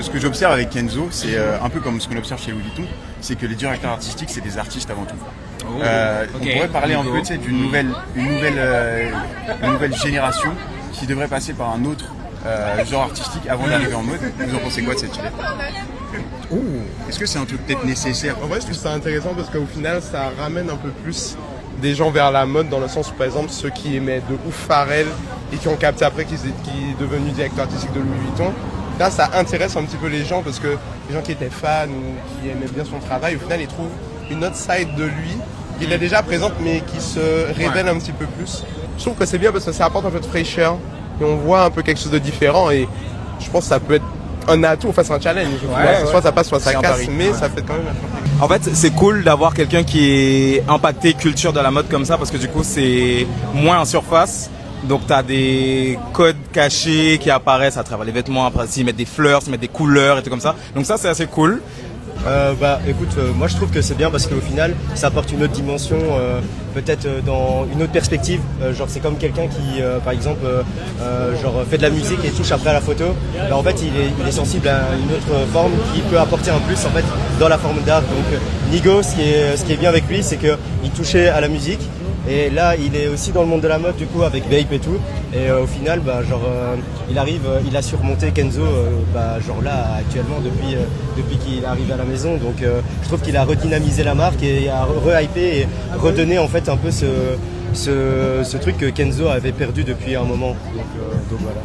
Ce que j'observe avec Kenzo, c'est un peu comme ce qu'on observe chez Louis Vuitton, c'est que les directeurs artistiques, c'est des artistes avant tout. On pourrait parler un peu d'une nouvelle génération qui devrait passer par un autre genre artistique avant d'arriver en mode. Vous en pensez quoi de cette idée? Est-ce que c'est un truc peut-être nécessaire? En vrai, je trouve ça intéressant parce qu'au final, ça ramène un peu plus des gens vers la mode, dans le sens où, par exemple, ceux qui aimaient de ouf Pharrell et qui ont capté après qu'il est devenu directeur artistique de Louis Vuitton, là, ça intéresse un petit peu les gens parce que les gens qui étaient fans ou qui aimaient bien son travail, au final, ils trouvent une autre side de lui qui était déjà présente mais qui se révèle un petit peu plus. Je trouve que c'est bien parce que ça apporte un peu de fraîcheur et on voit un peu quelque chose de différent et je pense que ça peut être un atout, enfin c'est un challenge. Soit ça passe, soit ça casse, mais ça fait quand même un. En fait, c'est cool d'avoir quelqu'un qui est impacté culture de la mode comme ça parce que du coup, c'est moins en surface. Donc, tu as des codes cachés qui apparaissent à travers les vêtements. Après, s'ils mettent des fleurs, s'ils mettent des couleurs et tout comme ça. Donc ça, c'est assez cool. Écoute, moi je trouve que c'est bien parce qu'au final ça apporte une autre dimension, peut-être dans une autre perspective. Genre c'est comme quelqu'un qui par exemple fait de la musique et touche après à la photo. En fait il est sensible à une autre forme qui peut apporter un plus en fait dans la forme d'art. Donc Nigo, ce qui est bien avec lui, c'est qu'il touchait à la musique. Et là, il est aussi dans le monde de la mode, du coup, avec Vape et tout. Et au final, il a surmonté Kenzo, là, actuellement, depuis qu'il est arrivé à la maison. Donc, je trouve qu'il a redynamisé la marque et a re-hypé et redonné, en fait, un peu ce truc que Kenzo avait perdu depuis un moment. Donc voilà.